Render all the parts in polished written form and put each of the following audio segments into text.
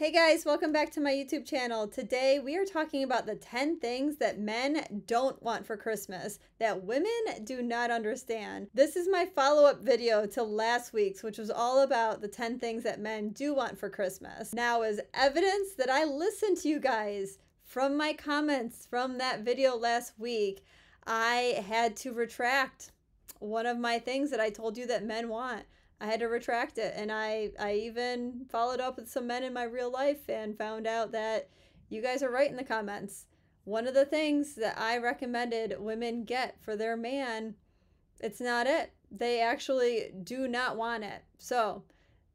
Hey guys, welcome back to my YouTube channel. Today we are talking about the 10 things that men don't want for Christmas that women do not understand. This is my follow-up video to last week's, which was all about the 10 things that men do want for Christmas. Now, as evidence that I listened to you guys from my comments from that video last week, I had to retract one of my things that I told you that men want. I had to retract it, and I even followed up with some men in my real life and found out that you guys are right in the comments. One of the things that I recommended women get for their man, it's not it. They actually do not want it. So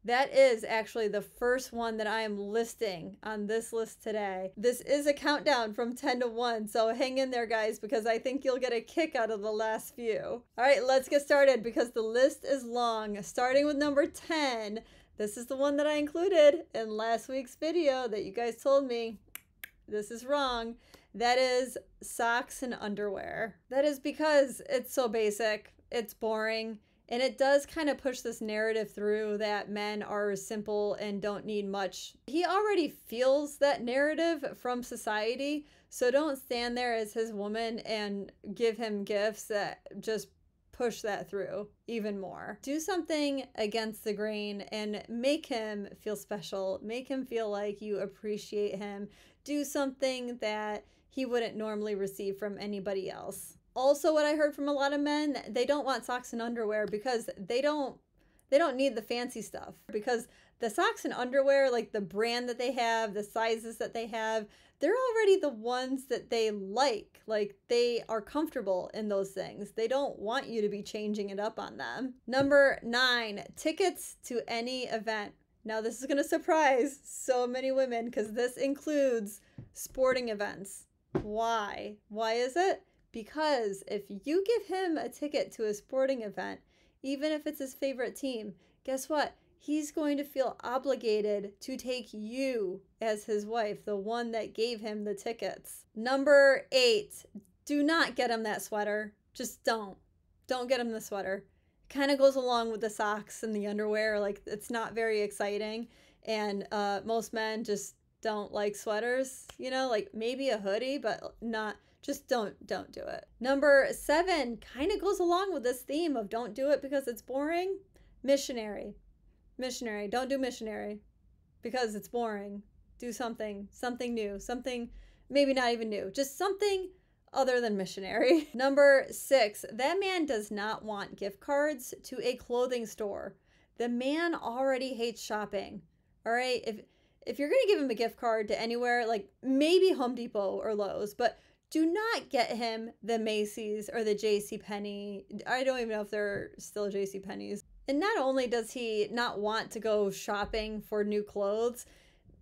that is actually the first one that I am listing on this list today. This is a countdown from 10 to 1, so hang in there, guys, because I think you'll get a kick out of the last few. All right, let's get started because the list is long. Starting with number 10. This is the one that I included in last week's video that you guys told me this is wrong. That is socks and underwear. That is because it's so basic, it's boring, and it does kind of push this narrative through that men are simple and don't need much. He already feels that narrative from society, so don't stand there as his woman and give him gifts that just push that through even more. Do something against the grain and make him feel special. Make him feel like you appreciate him. Do something that he wouldn't normally receive from anybody else. Also, what I heard from a lot of men, they don't want socks and underwear because they don't need the fancy stuff. Because the socks and underwear, like the brand that they have, the sizes that they have, they're already the ones that they like. Like, they are comfortable in those things. They don't want you to be changing it up on them. Number 9, tickets to any event. Now, this is going to surprise so many women because this includes sporting events. Why? Why is it? Because if you give him a ticket to a sporting event, even if it's his favorite team, guess what? He's going to feel obligated to take you as his wife, the one that gave him the tickets. Number 8, do not get him that sweater. Just don't. Don't get him the sweater. Kind of goes along with the socks and the underwear. Like, it's not very exciting. And most men just don't like sweaters, you know, like maybe a hoodie, but not. Just don't do it. Number 7 kind of goes along with this theme of don't do it because it's boring. Missionary. Missionary. Don't do missionary because it's boring. Do something new, something maybe not even new, just something other than missionary. Number 6, that man does not want gift cards to a clothing store. The man already hates shopping. All right. If you're going to give him a gift card to anywhere, like maybe Home Depot or Lowe's, but do not get him the Macy's or the JCPenney. I don't even know if they're still JCPenney's. And not only does he not want to go shopping for new clothes,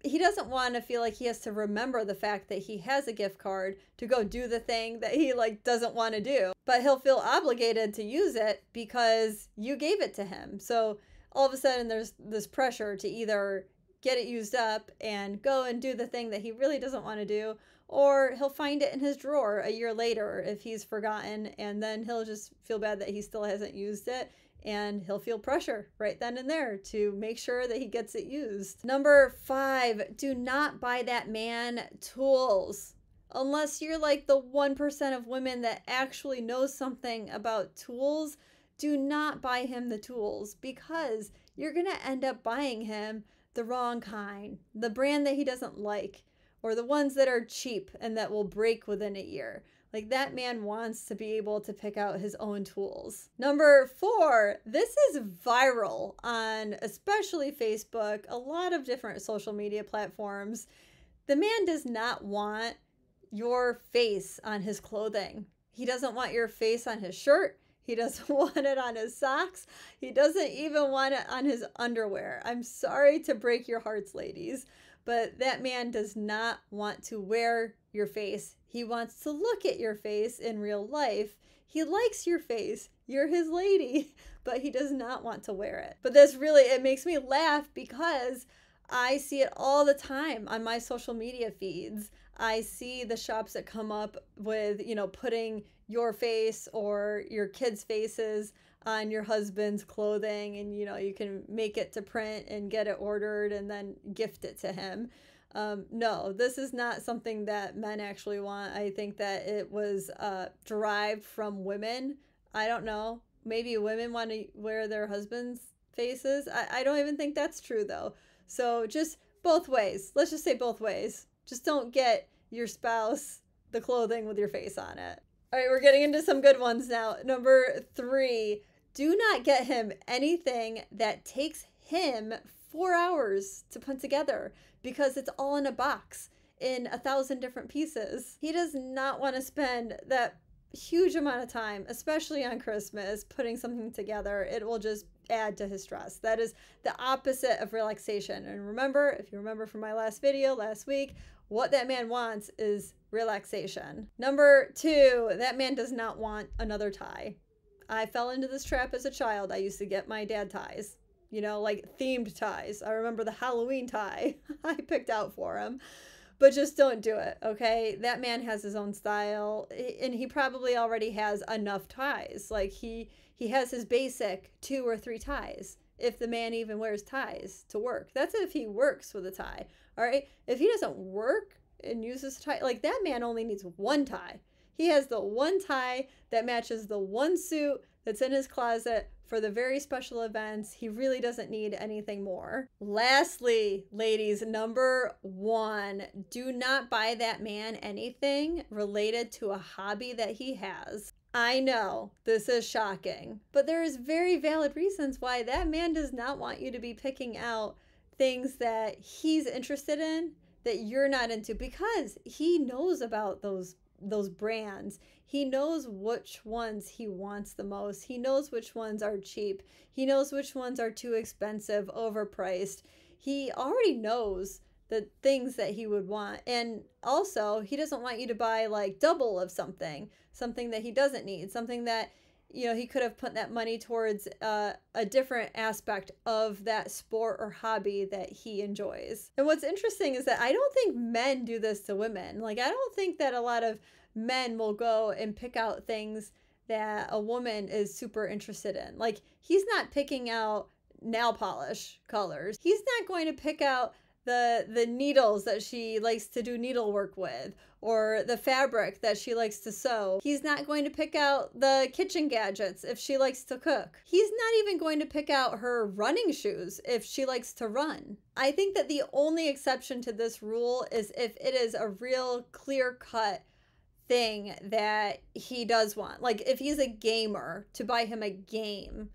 he doesn't want to feel like he has to remember the fact that he has a gift card to go do the thing that he doesn't want to do. But he'll feel obligated to use it because you gave it to him. So all of a sudden there's this pressure to either get it used up and go and do the thing that he really doesn't want to do, or he'll find it in his drawer a year later if he's forgotten, and then he'll just feel bad that he still hasn't used it, and he'll feel pressure right then and there to make sure that he gets it used. Number 5, do not buy that man tools. Unless you're like the 1% of women that actually knows something about tools, do not buy him the tools because you're going to end up buying him the wrong kind, the brand that he doesn't like, or the ones that are cheap and that will break within a year. Like, that man wants to be able to pick out his own tools. Number 4, this is viral on especially Facebook, a lot of different social media platforms. The man does not want your face on his clothing. He doesn't want your face on his shirt. He doesn't want it on his socks. He doesn't even want it on his underwear. I'm sorry to break your hearts, ladies, but that man does not want to wear your face. He wants to look at your face in real life. He likes your face. You're his lady, but he does not want to wear it. But this really, it makes me laugh because I see it all the time on my social media feeds. I see the shops that come up with, putting your face or your kids' faces on your husband's clothing, and you can make it to print and get it ordered and then gift it to him. No, this is not something that men actually want. I think that it was derived from women. I don't know. Maybe women want to wear their husband's faces. I don't even think that's true, though. So just both ways. Let's just say both ways. Just don't get your spouse the clothing with your face on it. All right, we're getting into some good ones now. Number 3, do not get him anything that takes him 4 hours to put together because it's all in a box in 1,000 different pieces. He does not want to spend that huge amount of time, especially on Christmas, putting something together. It will just add to his stress. That is the opposite of relaxation. And remember, if you remember from my last video last week, what that man wants is relaxation. Number 2, that man does not want another tie. I fell into this trap as a child. I used to get my dad ties, like themed ties. I remember the Halloween tie I picked out for him. But just don't do it, okay? That man has his own style, and he probably already has enough ties. Like, he has his basic 2 or 3 ties, if the man even wears ties to work. That's if he works with a tie, all right? If he doesn't work and uses a tie, like, that man only needs 1 tie. He has the 1 tie that matches the 1 suit that's in his closet for the very special events. He really doesn't need anything more. Lastly, ladies, number 1, do not buy that man anything related to a hobby that he has. I know this is shocking, but there is very valid reasons why that man does not want you to be picking out things that he's interested in that you're not into, because he knows about those brands. He knows which ones he wants the most. He knows which ones are cheap. He knows which ones are too expensive, overpriced. He already knows the things that he would want. And also, he doesn't want you to buy like double of something that he doesn't need, something that he could have put that money towards a different aspect of that sport or hobby that he enjoys. And what's interesting is that I don't think men do this to women. Like, I don't think that a lot of men will go and pick out things that a woman is super interested in. Like, he's not picking out nail polish colors. He's not going to pick out the needles that she likes to do needlework with, or the fabric that she likes to sew. He's not going to pick out the kitchen gadgets if she likes to cook. He's not even going to pick out her running shoes if she likes to run. I think that the only exception to this rule is if it is a real clear-cut thing that he does want. Like, if he's a gamer, to buy him a game.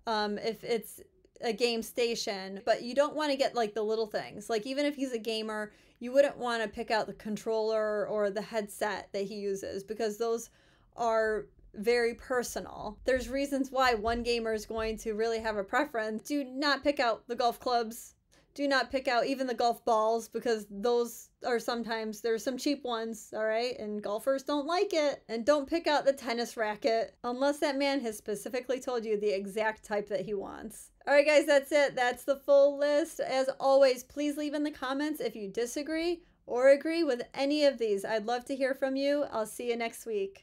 If it's a game station, but you don't want to get like the little things. Like, even if he's a gamer, you wouldn't want to pick out the controller or the headset that he uses, because those are very personal. There's reasons why one gamer is going to really have a preference. Do not pick out the golf clubs. Do not pick out even the golf balls, because those are sometimes, there's some cheap ones, all right? And golfers don't like it. And don't pick out the tennis racket unless that man has specifically told you the exact type that he wants. All right, guys, that's it. That's the full list. As always, please leave in the comments if you disagree or agree with any of these. I'd love to hear from you. I'll see you next week.